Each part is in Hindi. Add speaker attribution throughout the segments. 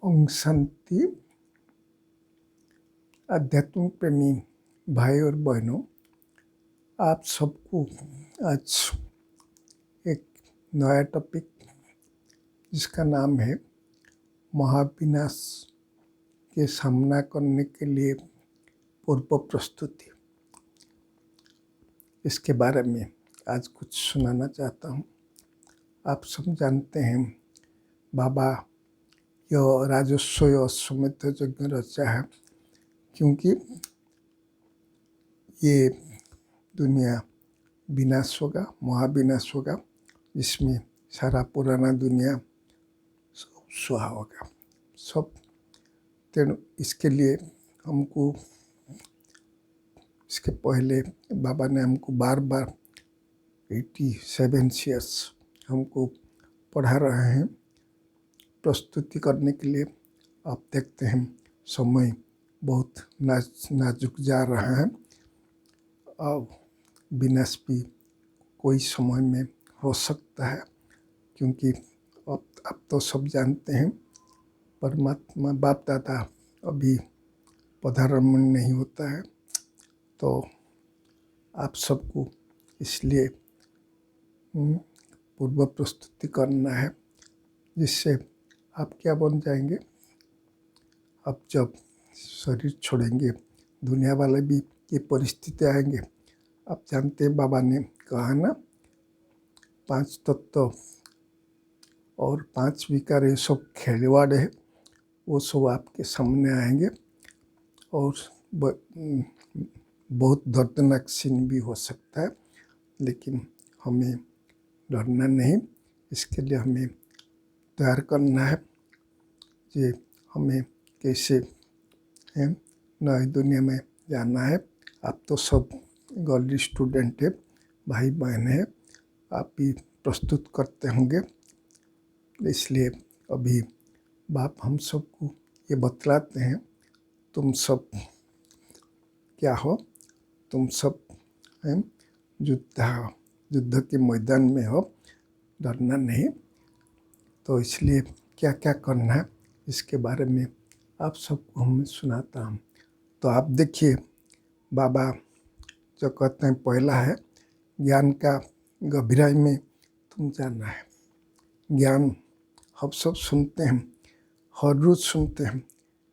Speaker 1: ओम शांति। आध्यात्मिक प्रेमी भाई और बहनों, आप सबको आज एक नया टॉपिक जिसका नाम है महाविनाश के सामना करने के लिए पूर्व प्रस्तुति, इसके बारे में आज कुछ सुनाना चाहता हूँ। आप सब जानते हैं बाबा यह राजस्व अश्वमेध यज्ञ रचा है, क्योंकि ये दुनिया विनाश होगा, महाविनाश होगा, जिसमें सारा पुराना दुनिया स्वाहा होगा सब। तेणु इसके लिए हमको, इसके पहले बाबा ने हमको बार बार 87 ईयर्स हमको पढ़ा रहे हैं प्रस्तुति करने के लिए। आप देखते हैं समय बहुत नाजुक जा रहा है और विनाश भी कोई समय में हो सकता है, क्योंकि अब तो सब जानते हैं परमात्मा बाप दादा अभी पधारमण नहीं होता है। तो आप सबको इसलिए पूर्व प्रस्तुति करना है, जिससे आप क्या बन जाएंगे। अब जब शरीर छोड़ेंगे, दुनिया वाले भी ये परिस्थिति आएंगे। आप जानते हैं बाबा ने कहा ना, 5 तत्व और 5 विकार ये सब खिलवाड़ है, वो सब आपके सामने आएंगे और बहुत दर्दनाक सीन भी हो सकता है। लेकिन हमें डरना नहीं, इसके लिए हमें तैयार करना है कि हमें कैसे नई दुनिया में जाना है। आप तो सब गर्ल स्टूडेंट है, भाई बहन है, आप भी प्रस्तुत करते होंगे। इसलिए अभी बाप हम सबको ये बतलाते हैं, तुम सब क्या हो, तुम सब युद्ध के मैदान में हो, डरना नहीं। तो इसलिए क्या क्या करना है इसके बारे में आप सबको हम सुनाता हूँ। तो आप देखिए, बाबा जो कहते हैं, पहला है ज्ञान का गहराई में तुम जाना है। ज्ञान हम सब सुनते हैं, हर रोज सुनते हैं,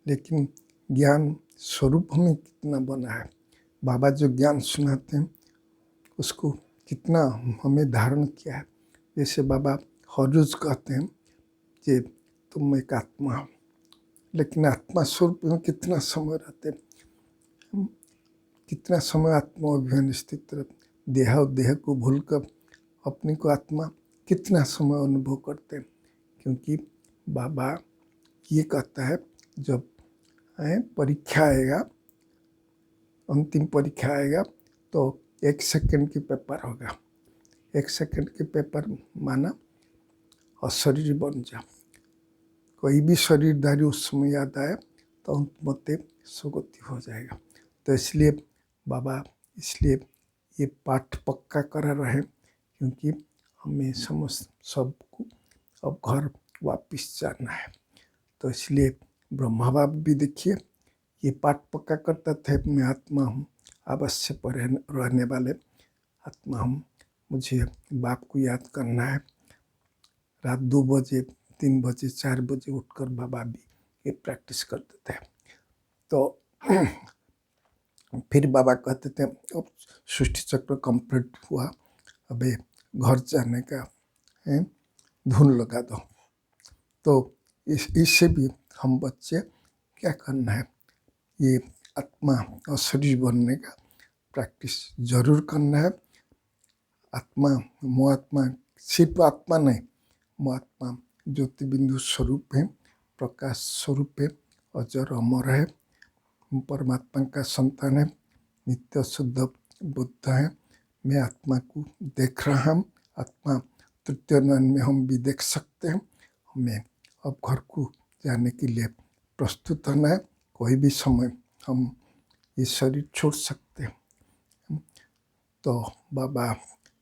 Speaker 1: लेकिन ज्ञान स्वरूप हमें कितना बना है। बाबा जो ज्ञान सुनाते हैं उसको कितना हमें धारण किया है। जैसे बाबा हर रोज कहते हैं कि तुम एक आत्मा हो, लेकिन आत्मा स्वरूप में कितना समय रहते हैं, कितना समय आत्मा अभिमान स्थित रहते, देह और देह को भूलकर अपने को आत्मा कितना समय अनुभव करते हैं। क्योंकि बाबा ये कहता है, जब परीक्षा आएगा, अंतिम परीक्षा आएगा, तो 1 सेकंड की पेपर होगा। 1 सेकंड के पेपर माना अशरीर बन जा। कोई भी शरीरधारी उस समय याद आए तो अंतमते सुगति हो जाएगा। तो इसलिए बाबा ये पाठ पक्का करा रहे, क्योंकि हमें समस्त सबको अब घर वापस जाना है। तो इसलिए ब्रह्मा बाप भी देखिए ये पाठ पक्का करता थे, मैं आत्मा हूँ, अवश्य पर रहने वाले आत्मा हूँ, मुझे बाप को याद करना है। रात 2 बजे 3 बजे 4 बजे उठकर बाबा भी ये प्रैक्टिस करते थे। तो फिर बाबा कहते थे, अब सृष्टि चक्र कंप्लीट हुआ, अबे घर जाने का धुन लगा दो। तो इससे भी हम बच्चे क्या करना है, ये आत्मा और शरीर बनने का प्रैक्टिस जरूर करना है। आत्मा मोहात्मा सिर्फ आत्मा नहीं, मोहात्मा ज्योति बिंदु स्वरूप है, प्रकाश स्वरूप है, अजर अमर है, परमात्मा का संतान है, नित्य शुद्ध बुद्ध है। मैं आत्मा को देख रहा हूँ, आत्मा तृतीय नयन में हम भी देख सकते हैं। हमें अब घर को जाने के लिए प्रस्तुत होना है। कोई भी समय हम ये शरीर छोड़ सकते हैं। तो बाबा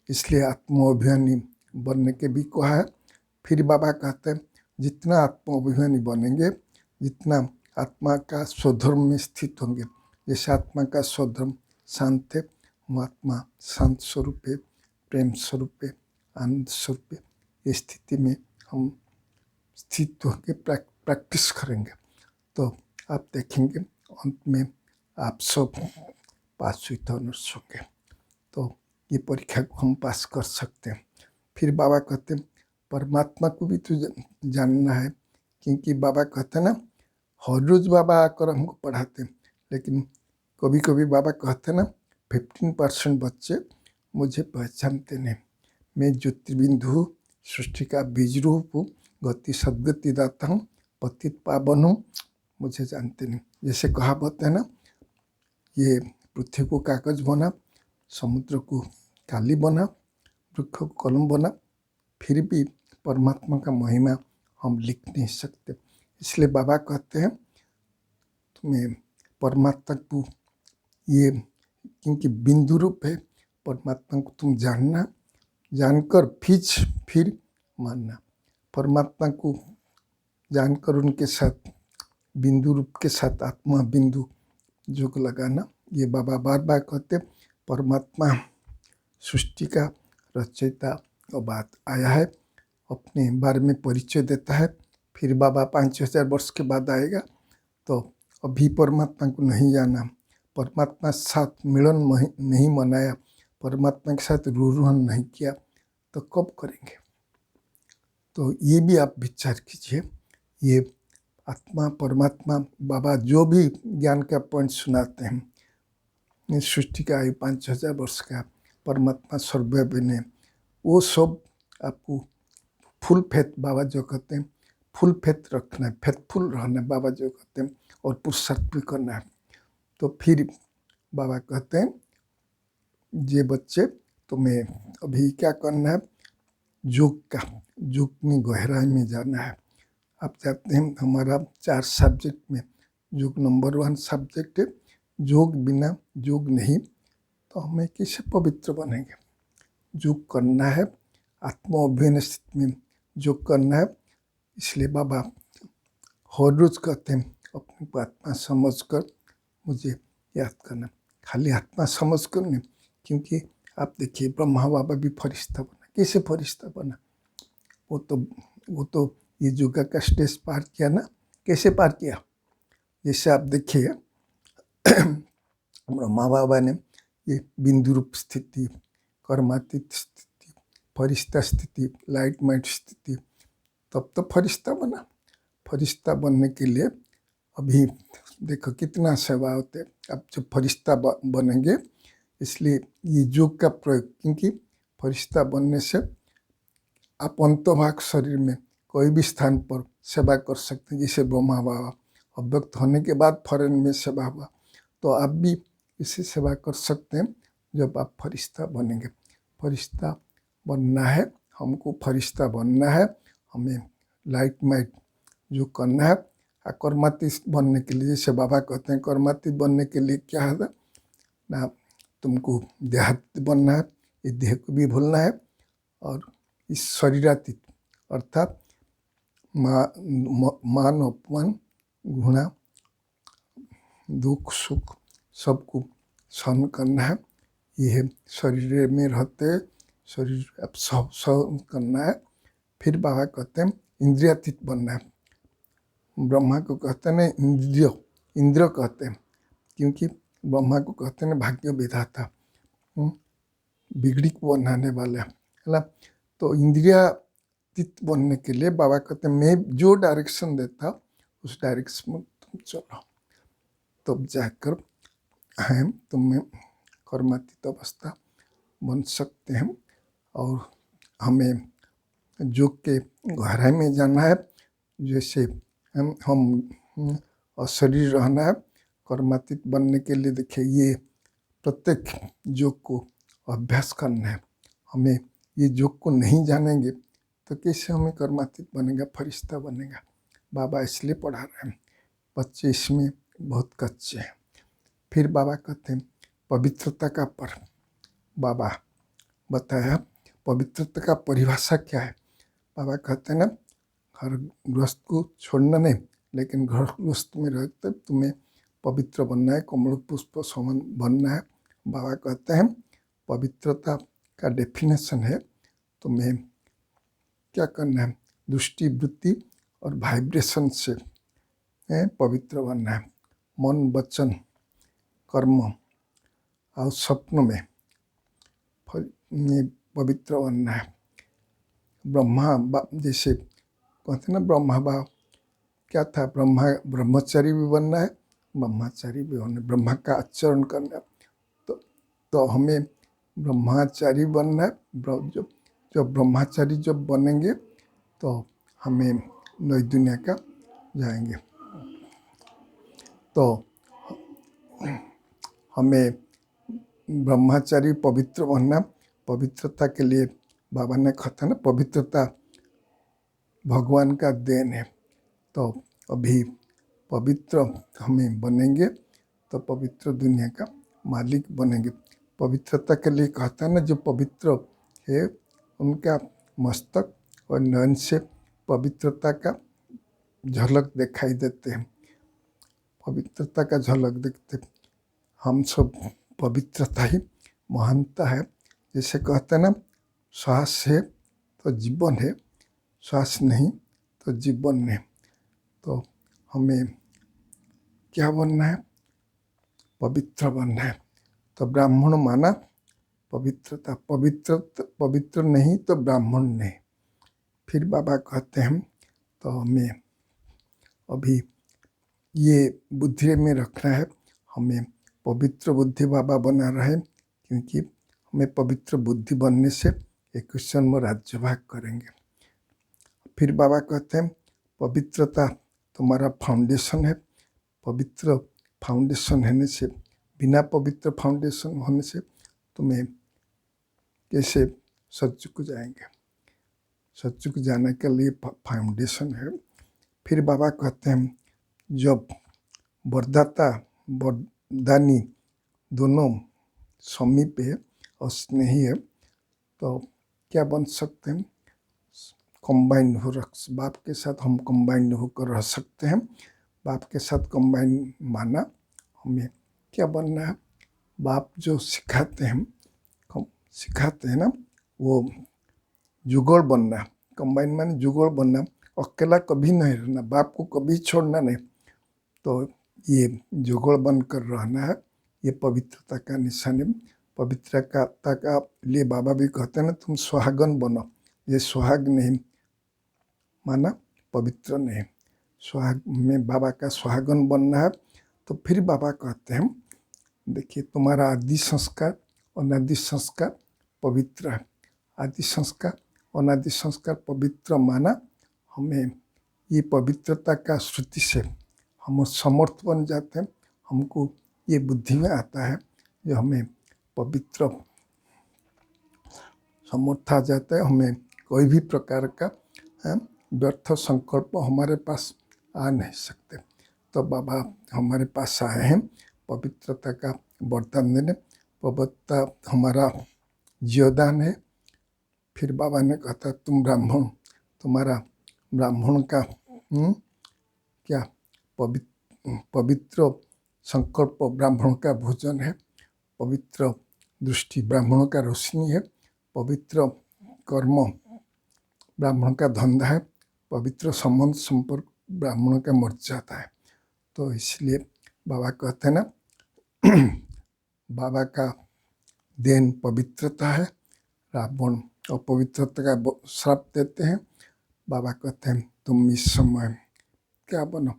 Speaker 1: इसलिए आत्माभिमानी बनने के भी कहा है। फिर बाबा कहते हैं, जितना आत्माभिमानी बनेंगे जितना आत्मा का स्वधर्म में स्थित होंगे, जैसे आत्मा का स्वधर्म शांत है, वो आत्मा शांत स्वरूप है, प्रेम स्वरूप है, आनंद स्वरूप है। इस स्थिति में हम स्थित होकर प्रैक्टिस करेंगे तो आप देखेंगे अंत में आप सब पास विथ ऑनर्स होंगे। तो ये परीक्षा को हम पास कर सकते हैं। फिर बाबा कहते हैं परमात्मा को भी तो जानना है, क्योंकि बाबा कहते हैं ना, हर रोज़ बाबा आकर हमको पढ़ाते हैं, लेकिन कभी कभी बाबा कहते हैं ना 15% बच्चे मुझे पहचानते नहीं। मैं ज्योतिर्बिंदु हूँ, सृष्टि का बीज रूप हूँ, गति सदगति दाता हूँ, पतित पावन हूँ, मुझे जानते नहीं। जैसे कहावत है ना, ये पृथ्वी को कागज बना, समुद्र को काली बना, वृक्ष को कलम बना, फिर भी परमात्मा का महिमा हम लिख नहीं सकते। इसलिए बाबा कहते हैं तुम्हें परमात्मा को ये, क्योंकि बिंदु रूप है, परमात्मा को तुम जानना, जानकर फिर मानना। परमात्मा को जानकर उनके साथ बिंदु रूप के साथ आत्मा बिंदु जोग लगाना। ये बाबा बार बार कहते परमात्मा सृष्टि का रचयिता और बात आया है, अपने बारे में परिचय देता है। फिर बाबा 5000 वर्ष के बाद आएगा, तो अभी परमात्मा को नहीं जाना, परमात्मा के साथ मिलन नहीं मनाया, परमात्मा के साथ रूहन नहीं किया, तो कब करेंगे? तो ये भी आप विचार कीजिए। ये आत्मा परमात्मा बाबा जो भी ज्ञान का पॉइंट सुनाते हैं, सृष्टि का आयु 5000 वर्ष का, परमात्मा सर्वव्यापी ने, वो सब आपको फुल फेथ, बाबा जो कहते हैं फुल फेथ रखना है, फेथफुल रहना है, बाबा जो कहते हैं, और पुरुषार्थ भी करना है। तो फिर बाबा कहते हैं ये बच्चे तुम्हें अभी क्या करना है, योग में गहराई में जाना है। आप जानते हैं हमारा 4 सब्जेक्ट में योग नंबर 1 सब्जेक्ट है। योग बिना योग नहीं, तो हमें कैसे पवित्र बनेंगे? योग करना है, आत्मा अभिन्न स्थिति में योग करना है। इसलिए बाबा हर रोज कहते हैं अपने को आत्मा समझकर मुझे याद करना। खाली आत्मा समझकर नहीं, क्योंकि आप देखिए ब्रह्मा बाबा भी फरिश्ता बना। कैसे फरिश्ता बना? वो तो ये योगा का स्टेज पार किया ना। कैसे पार किया? जैसे आप देखिए ब्रह्मा बाबा ने ये बिंदु रूप स्थिति, कर्मातीत स्थिति, फरिश्ता स्थिति, लाइट माइंड स्थिति, तब तो फरिश्ता बना। फरिश्ता बनने के लिए अभी देखो कितना सेवा होते। अब जब फरिश्ता बनेंगे, इसलिए ये योग का प्रयोग, क्योंकि फरिश्ता बनने से आप अंतभाग शरीर में कोई भी स्थान पर सेवा कर सकते हैं। जैसे ब्रह्मा बाबा अव्यक्त होने के बाद फॉरेन में सेवा हुआ, तो आप भी इसे सेवा कर सकते हैं जब आप फरिश्ता बनेंगे। फरिश्ता बनना है, हमको फरिश्ता बनना है, हमें लाइट माइट जो करना है। कर्मातीत बनने के लिए, जैसे बाबा कहते हैं कर्मातीत बनने के लिए क्या है ना, तुमको देहातीत बनना है, इस देह को भी भूलना है, और इस शरीरातीत अर्थात मान अपमान गुणा दुख सुख सबको सहन करना है। यह शरीर में रहते शरीर अब सब सहन करना है। फिर बाबा कहते हैं इंद्रियातीत बनना है। ब्रह्मा को कहते हैं इंद्र कहते हैं, क्योंकि ब्रह्मा को कहते हैं भाग्य विधाता, बिगड़ी को बनाने वाला है ना। तो इंद्रियातीत बनने के लिए बाबा कहते हैं मैं जो डायरेक्शन देता उस डायरेक्शन में तुम चलो, तब जाकर हम तुम्हें कर्मातीत अवस्था बन सकते हैं। और हमें योग के गहराई में जाना है। जैसे हम शरीर रहना है, कर्मातीत बनने के लिए देखिए ये प्रत्येक योग को अभ्यास करना है। हमें ये योग को नहीं जानेंगे तो कैसे हमें कर्मातीत बनेगा, फरिश्ता बनेगा? बाबा इसलिए पढ़ा रहे हैं, बच्चे इसमें बहुत कच्चे हैं। फिर बाबा कहते हैं पवित्रता का पर्व। बाबा बताया पवित्रता का परिभाषा क्या है। बाबा कहते हैं ना, घर गृहस्थ को छोड़ना नहीं, लेकिन गृहस्थ में रहते तुम्हें पवित्र बनना है, कमल पुष्प समान बनना है। बाबा कहते हैं पवित्रता का डेफिनेशन है तुम्हें क्या करना है, दृष्टि, वृत्ति और वाइब्रेशन से पवित्र बनना है। मन, वचन, कर्म और स्वप्न में पवित्र बनना है। ब्रह्मा जैसे कहते ना, ब्रह्मा बाबा क्या था, ब्रह्मचारी भी बनना है, ब्रह्मचारी भी बनना है, ब्रह्मा का आचरण करना है। तो हमें ब्रह्मचारी बनना है। जो ब्रह्मचारी जब बनेंगे तो हमें नई दुनिया का जाएंगे। तो हमें ब्रह्मचारी पवित्र बनना, पवित्रता के लिए बाबा ने कहा ना, पवित्रता भगवान का देन है। तो अभी पवित्र हमें बनेंगे तो पवित्र दुनिया का मालिक बनेंगे। पवित्रता के लिए कहता है ना, जो पवित्र है उनका मस्तक और नयन से पवित्रता का झलक दिखाई देते हैं, पवित्रता का झलक दिखते। हम सब पवित्रता ही महानता है। जैसे कहते हैं ना, श्वास है तो जीवन है, श्वास नहीं तो जीवन नहीं। तो हमें क्या बनना है, पवित्र बनना है। तो ब्राह्मण माना पवित्रता, पवित्र नहीं तो ब्राह्मण नहीं। फिर बाबा कहते हैं तो हमें अभी ये बुद्धि में रखना है, हमें पवित्र बुद्धि बाबा बना रहे, क्योंकि हमें पवित्र बुद्धि बनने से 21वां राज्य भाग करेंगे। फिर बाबा कहते हैं पवित्रता तुम्हारा फाउंडेशन है। पवित्र फाउंडेशन होने से, बिना पवित्र फाउंडेशन होने से तुम्हें कैसे सच्चुक जाएंगे। सच्चुक जाने के लिए फाउंडेशन है। फिर बाबा कहते हैं जब वरदाता वरदानी दोनों समीप है और स्नेही है तो क्या बन सकते हैं, कंबाइन हो बाप के साथ हम कंबाइन होकर रह सकते हैं। बाप के साथ कंबाइन माना हमें क्या बनना है, बाप जो सिखाते हैं ना, वो जुगल बनना। कंबाइन माने जुगल बनना, अकेला कभी नहीं रहना, बाप को कभी छोड़ना नहीं। तो ये जुगल बनकर रहना है, ये पवित्रता का निशान है। पवित्रता का लिए बाबा भी कहते हैं ना, तुम सुहागन बनो। ये सुहाग नहीं माना पवित्र नहीं, सुहाग में बाबा का सुहागन बनना है। तो फिर बाबा कहते हैं देखिए तुम्हारा आदि संस्कार अनादि संस्कार पवित्र है। आदि संस्कार अनादि संस्कार पवित्र माना, हमें ये पवित्रता का श्रुति से हम समर्थ बन जाते हैं। हमको ये बुद्धि में आता है जो हमें पवित्र समर्थ आ जाता है। हमें कोई भी प्रकार का व्यर्थ संकल्प हमारे पास आ नहीं सकते। तो बाबा हमारे पास आए हैं पवित्रता का वरदान देने। पवित्रता हमारा जीवदान है। फिर बाबा ने कहा तुम ब्राह्मण, तुम्हारा ब्राह्मण का क्या पवित्र संकल्प ब्राह्मण का भोजन है, पवित्र दृष्टि ब्राह्मण का रोशनी है, पवित्र कर्म ब्राह्मण का धंधा है, पवित्र संबंध संपर्क ब्राह्मण का मर्यादा है। तो इसलिए बाबा कहते हैं ना बाबा का देन पवित्रता है। रावण अपवित्रता का श्राप देते हैं। बाबा कहते हैं तुम इस समय क्या बनो,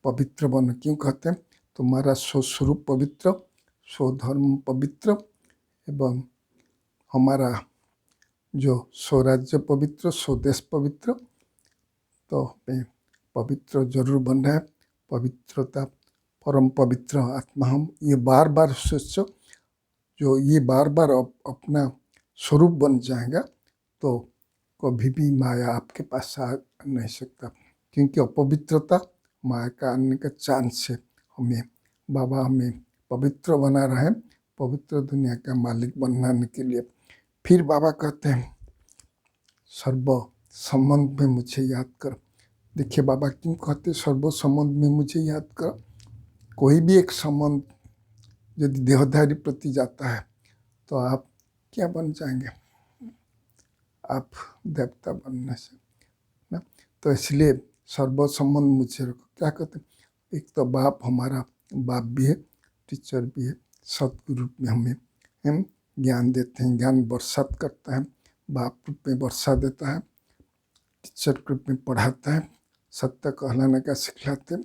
Speaker 1: पवित्र बनो। क्यों कहते हैं, तुम्हारा स्वस्वरूप पवित्र, स्वधर्म पवित्र एवं हमारा जो स्वराज्य पवित्र, स्वदेश पवित्र। तो हमें पवित्र जरूर बनना है। पवित्रता परम पवित्र आत्मा हम ये बार बार सोचो, जो ये बार बार अपना स्वरूप बन जाएगा तो कभी भी माया आपके पास आ नहीं सकता, क्योंकि अपवित्रता माया का आने का चांस है। हमें बाबा हमें पवित्र बना रहे, पवित्र दुनिया का मालिक बनाने के लिए। फिर बाबा कहते हैं सर्व संबंध में मुझे याद कर। देखिए बाबा क्यों कहते सर्व संबंध में मुझे याद कर। कोई भी एक संबंध यदि देहधारी प्रति जाता है तो आप क्या बन जाएंगे, आप देवता बनने से ना। तो इसलिए सर्व संबंध मुझे रखो। क्या कहते हैं, एक तो बाप, हमारा बाप भी है, टीचर भी है, सतगुरु रूप में हमें हम ज्ञान देते हैं, ज्ञान बरसात करता है, बाप रूप में वर्षा देता है, टीचर रूप में पढ़ाता है, सत्य कहलाने का सिखलाते हैं।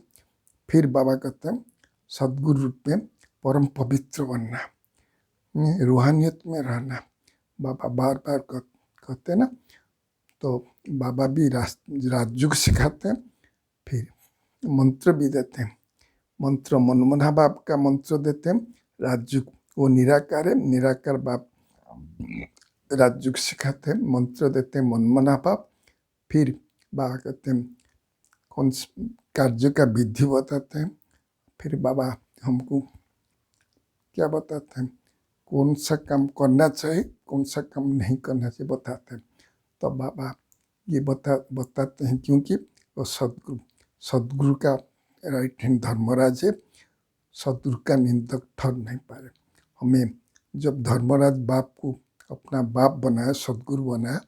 Speaker 1: फिर बाबा कहते हैं सदगुरु रूप में परम पवित्र बनना, रूहानियत में रहना। बाबा बार बार कहते हैं ना। तो बाबा भी राजयोग सिखाते हैं, फिर मंत्र भी देते हैं। मंत्र मनमना बाप का मंत्र देते हैं। राजयोग वो निराकार है, निराकार बाप राजयोग सिखाते हैं, मंत्र देते हैं मनमना बाप। फिर बाबा कहते हैं कौन कार्य का विधि बताते हैं। फिर बाबा हमको क्या बताते हैं, कौन सा काम करना चाहिए, कौन सा काम नहीं करना चाहिए बताते हैं। तो बाबा ये बताते हैं क्योंकि वो सदगुरु का राइट हैंड धर्मराज है, सदगुरु का निंदक ठहर नहीं पा रहे। हमें जब धर्मराज बाप को अपना बाप बनाया, सदगुरु बनाया,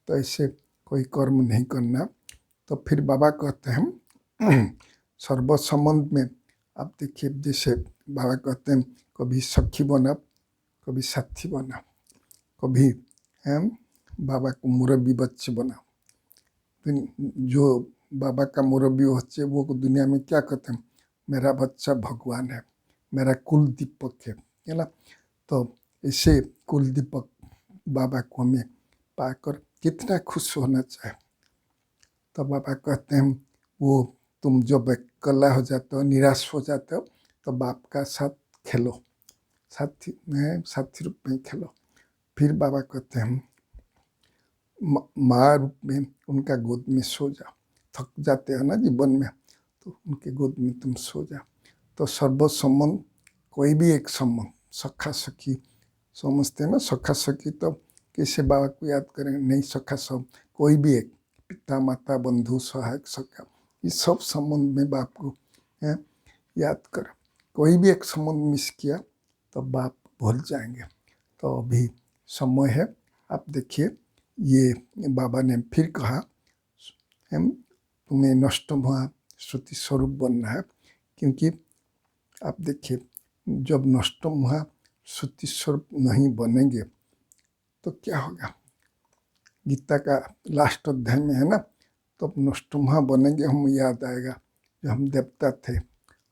Speaker 1: तो ऐसे कोई कर्म नहीं करना। तो फिर बाबा कहते हैं सर्व संबंध में आप देखिए, जैसे बाबा कहते हैं कभी सखी बना, कभी साथी बना, कभी बाबा को मुरब्बी बच्चे बना। जो बाबा का मुरब्बी बच्चे वो दुनिया में क्या कहते हैं, मेरा बच्चा भगवान है, मेरा कुल दीपक है ना। तो इसे कुल दीपक बाबा को हमें पाकर कितना खुश होना चाहिए। तो बाबा कहते हैं वो तुम जब अकेला हो जाते हो, निराश हो जाते हो, तो बाप का साथ खेलो, साथी रूप में खेलो। फिर बाबा कहते हैं माँ रूप में उनका गोद में सो जाओ। थक जाते हो ना जीवन में, तो उनके गोद में तुम सो जाओ। तो सर्व संबंध, कोई भी एक संबंध, सखा सखी समझते हैं ना, सखा सखी तो कैसे बाबा को याद करें, नहीं सखा सब कोई भी एक, पिता माता बंधु सहायक सखा, इस सब संबंध में बाप को याद कर। कोई भी एक संबंध मिस किया तो बाप भूल जाएंगे। तो अभी समय है, आप देखिए ये बाबा ने फिर कहा तुम्हें नष्ट हुआ श्रुति स्वरूप बनना है। क्योंकि आप देखिए जब नष्ट हुआ श्रुति स्वरूप नहीं बनेंगे तो क्या होगा। गीता का लास्ट अध्याय में है ना, तो अब नष्ट हुआ बनेंगे, हम याद आएगा जो हम देवता थे,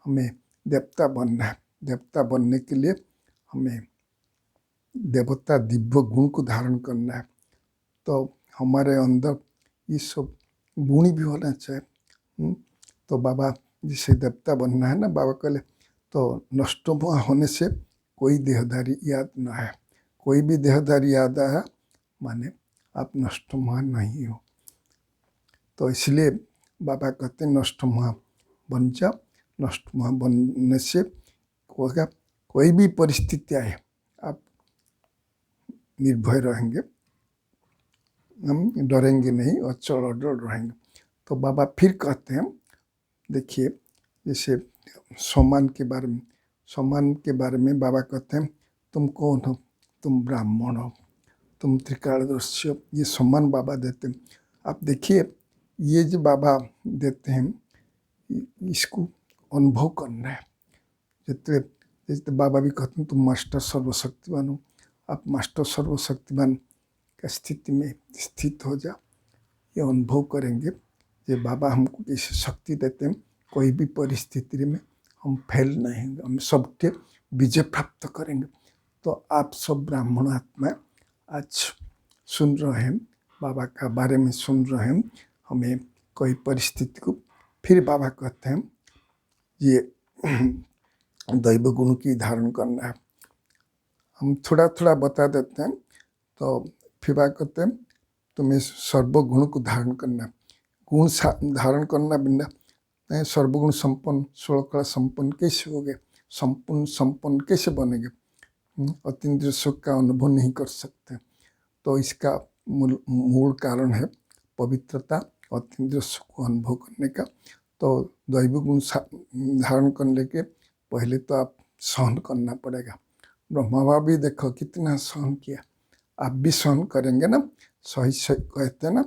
Speaker 1: हमें देवता बनना है। देवता बनने के लिए हमें देवता दिव्य गुण को धारण करना है। तो हमारे अंदर ये सब गुण भी होना चाहिए। तो बाबा जिसे देवता बनना है ना, बाबा कहले तो नष्ट होने से कोई देहधारी याद ना है। कोई भी देहधारी याद आया माने आप नष्ट नहीं हो। तो इसलिए बाबा कहते हैं नष्ट बन जाओ। नष्ट बनने से होगा, कोई भी परिस्थिति आए आप निर्भय रहेंगे, हम डरेंगे नहीं, अचल अडल रहेंगे। तो बाबा फिर कहते हैं देखिए जैसे सम्मान के बारे में बाबा कहते हैं तुम कौन हो, तुम ब्राह्मण हो, तुम त्रिकालदर्शी हो, ये सम्मान बाबा देते हैं। आप देखिए ये जो बाबा देते हैं इसको अनुभव करना है। जैसे बाबा भी कहते हैं तुम मास्टर सर्वशक्तिमान हो, आप मास्टर सर्वशक्तिमान का स्थिति में स्थित हो जाओ। ये अनुभव करेंगे ये बाबा हमको कैसे शक्ति देते हैं, कोई भी परिस्थिति में हम फेल नहीं होंगे, हम सबके विजय प्राप्त करेंगे। तो आप सब ब्राह्मण आत्मा आज सुन रहे हैं, बाबा का बारे में सुन रहे हैं, हमें कोई परिस्थिति को, फिर बाबा कहते हैं ये दैव गुण की धारण करना है। हम थोड़ा थोड़ा बता देते हैं। तो फिर बाबा कहते हैं तुम्हें सर्वगुण को धारण करना है। गुण धारण करना बिना सर्वगुण संपन्न 16 कला संपन्न कैसे हो गए, संपन्न कैसे बनेंगे, अतीन्द्रिय सुख का अनुभव नहीं कर सकते। तो इसका मूल कारण है पवित्रता अतीन्द्रिय सुख को अनुभव करने का। तो दैवी गुण धारण करने के पहले तो आप सहन करना पड़ेगा। ब्रह्मा बाबा भी देखो कितना सहन किया, आप भी सहन करेंगे ना। सही सही कहते हैं ना,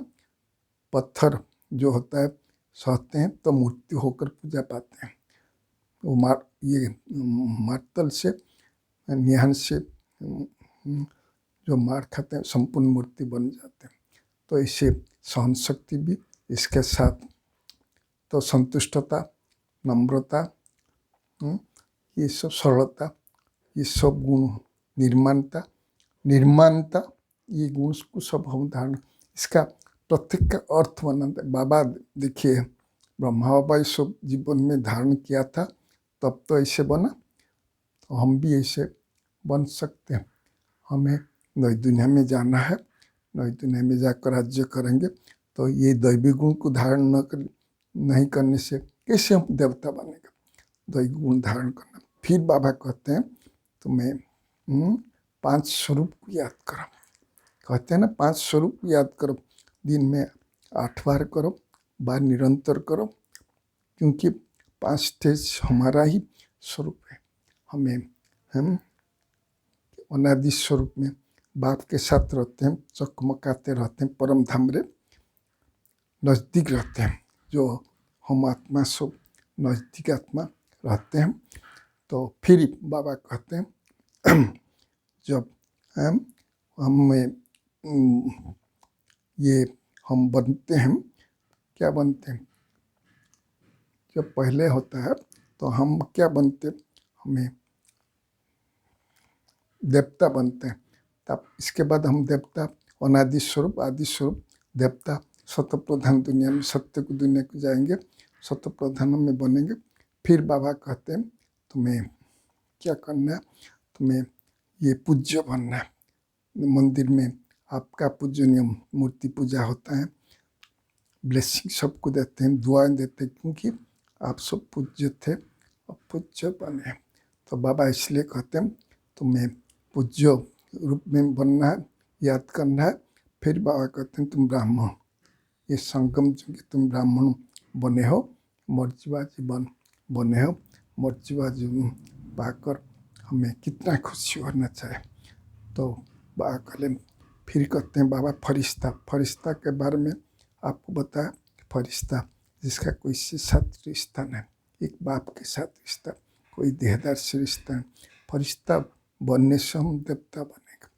Speaker 1: पत्थर जो होता है सहते हैं तो मूर्ति होकर पूजा पाते हैं। वो मार्तल से निहन से जो मार खाते हैं संपूर्ण मूर्ति बन जाते हैं। तो इसे सहन शक्ति भी, इसके साथ तो संतुष्टता, नम्रता, ये सब सरलता, ये सब गुण, निर्माणता, ये गुण को सब हम धारण, इसका प्रत्येक का अर्थ बनाते। बाबा देखिए ब्रह्मा बाबा ये सब जीवन में धारण किया था, तब तो ऐसे बना, तो हम भी ऐसे बन सकते हैं। हमें नई दुनिया में जाना है, नई दुनिया में जाकर राज्य करेंगे। तो ये दैवी गुण को धारण नहीं करने से कैसे हम देवता बनेगा? दैवी गुण धारण करना। फिर बाबा कहते हैं तुम्हें 5 स्वरूप को याद करो। कहते हैं ना 5 स्वरूप याद करो, दिन में 8 बार करो, बार निरंतर करो, क्योंकि 5 स्टेज हमारा ही स्वरूप है। हम अनादि स्वरूप में बाप के साथ रहते हैं, चकमकाते रहते हैं, परम धाम रे नज़दीक रहते हैं। जो हम आत्मा सब नज़दीक आत्मा रहते हैं। तो फिर बाबा कहते हैं जब हमें ये हम बनते हैं, क्या बनते हैं? जब पहले होता है तो हम क्या बनते, हमें देवता बनते हैं। तब इसके बाद हम देवता अनादि स्वरूप, आदि स्वरूप, देवता सत्य प्रधान दुनिया में, सत्य को दुनिया को जाएंगे, सत्य प्रधान में बनेंगे। फिर बाबा कहते हैं तुम्हें क्या करना है, तुम्हें ये पूज्य बनना है। मंदिर में आपका पूजनीय मूर्ति पूजा होता है, ब्लेसिंग सबको देते हैं, दुआएं देते हैं, क्योंकि आप सब पूज्य थे और पूज्य बने। तो बाबा इसलिए कहते हैं तुम्हें पूज्य रूप में बनना है, याद करना है। फिर बाबा कहते हैं तुम ब्राह्मण, ये संगम जुग तुम ब्राह्मण बने हो, मर्जीवा जीवन बने हो। मर्जीवा जीवन पाकर हमें कितना खुशी होना चाहिए। तो बाबा कहले, फिर कहते हैं बाबा फरिश्ता के बारे में आपको बताया। फरिश्ता जिसका कोई से साथ रिश्ता नहीं, एक बाप के साथ रिश्ता, कोई देहदार से रिश्ता नहीं। फरिश्ता बनने से हम देवता बनेंगे।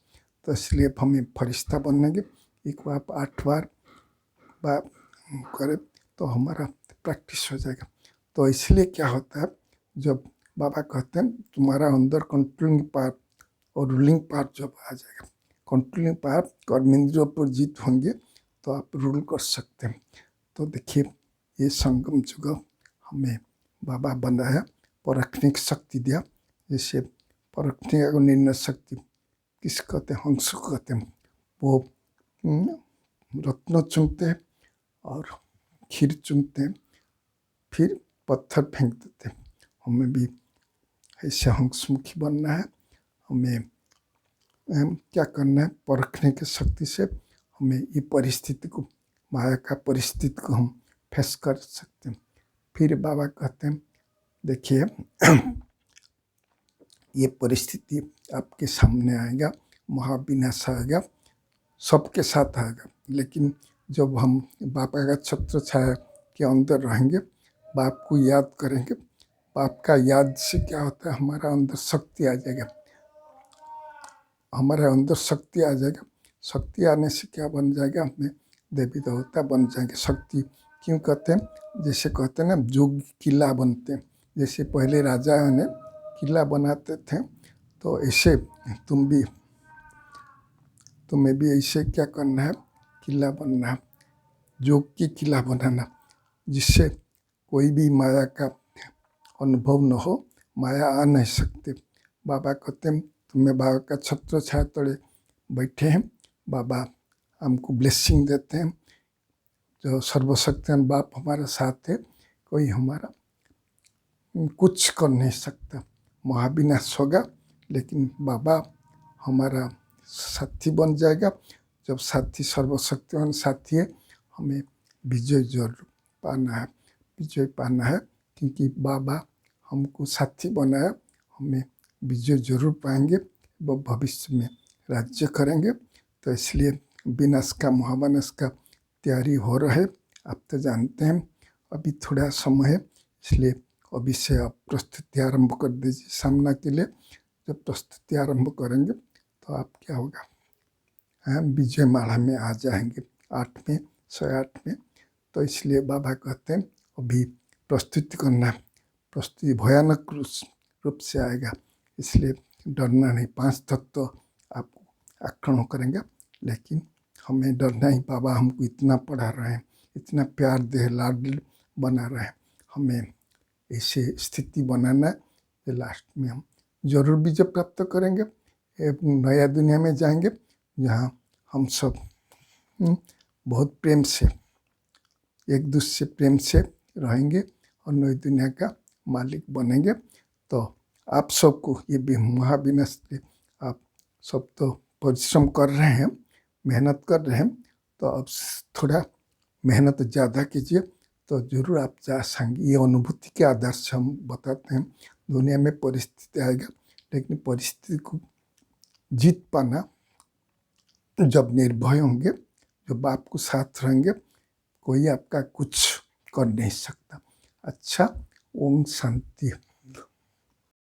Speaker 1: तो इसलिए हमें फरिश्ता बनेंगे। एक बाप 8 बार करे तो हमारा प्रैक्टिस हो जाएगा। तो इसलिए क्या होता है, जब बाबा कहते हैं तुम्हारा अंदर कंट्रोलिंग पावर और रूलिंग पावर जब आ जाएगा, कंट्रोलिंग पावर कर्मेंद्रियों पर जीत होंगे तो आप रूल कर सकते हैं। तो देखिए ये संगम जुग हमें बाबा बनाया, परखने की शक्ति दिया। जैसे परखने का निर्णय शक्ति किस कहते हैं, हंस कहते हैं। वो रत्न चुनते हैं और खीर चुनते हैं, फिर पत्थर फेंक देते हैं। हमें भी ऐसे हंसमुखी बनना है। हमें क्या करना है, परखने की शक्ति से हमें ये परिस्थिति को, माया का परिस्थिति को हम फेस कर सकते हैं। फिर बाबा कहते हैं देखिए ये परिस्थिति आपके सामने आएगा, महाविनाश आएगा, सबके साथ आएगा। लेकिन जब हम बाबा का छत्र छाया के अंदर रहेंगे, बाप को याद करेंगे, बाप का याद से क्या होता है, हमारा अंदर शक्ति आ जाएगा। हमारे अंदर शक्ति आ जाएगा। शक्ति आने से क्या बन जाएगा, हमें देवी देवता बन जाएंगे। शक्ति क्यों कहते हैं, जैसे कहते हैं ना जोग किला बनते हैं, जैसे पहले राजा ने किला बनाते थे, तो ऐसे तुम्हें भी ऐसे क्या करना है, किला बनना है, जोग की किला बनाना, जिससे कोई भी माया का अनुभव न हो, माया आ नहीं सकते। बाबा कहते हैं तुम्हें बाबा का छत्र छाया तले बैठे हैं, बाबा हमको ब्लेसिंग देते हैं। जो सर्वशक्तिमान बाप हमारा साथ है, कोई हमारा कुछ कर नहीं सकता। महाविनाश होगा लेकिन बाबा हमारा साथी बन जाएगा। जब साथी सर्वशक्तिमान साथी है, हमें विजय जरूर पाना है, विजय पाना है, क्योंकि बाबा हमको साथी बनाया, हमें विजय जरूर पाएंगे, वो भविष्य में राज्य करेंगे। तो इसलिए विनाश का महाविनाश का तैयारी हो रहा है। आप तो जानते हैं अभी थोड़ा समय है, इसलिए अभी से आप प्रस्तुति आरंभ कर दीजिए सामना के लिए। जब प्रस्तुति आरंभ करेंगे तो आप क्या होगा, विजय माला में आ जाएंगे 8 में 108 में। तो इसलिए बाबा कहते हैं अभी प्रस्तुति करना, प्रस्तुति भयानक रूप से आएगा, इसलिए डरना नहीं। 5 तत्व आपको आक्रमण करेंगे, लेकिन हमें डरना ही। बाबा हमको इतना पढ़ा रहे हैं, इतना प्यार दे लाड बना रहे हैं, हमें ऐसे स्थिति बनाना है। लास्ट में हम जरूर विजय प्राप्त करेंगे, एक नया दुनिया में जाएंगे जहाँ हम सब बहुत प्रेम से एक दूसरे से प्रेम से रहेंगे और नई दुनिया का मालिक बनेंगे। तो आप सबको ये भी महाविनाश पे आप सब तो परिश्रम कर रहे हैं, मेहनत कर रहे हैं, तो अब थोड़ा मेहनत ज़्यादा कीजिए तो ज़रूर आप जा सकेंगे। ये अनुभूति के आधार से हम बताते हैं। दुनिया में परिस्थिति आएगा, लेकिन परिस्थिति को जीत पाना जब निर्भय होंगे, जब आपको साथ रहेंगे, कोई आपका कुछ कर नहीं सकता। अच्छा, ओम शांति।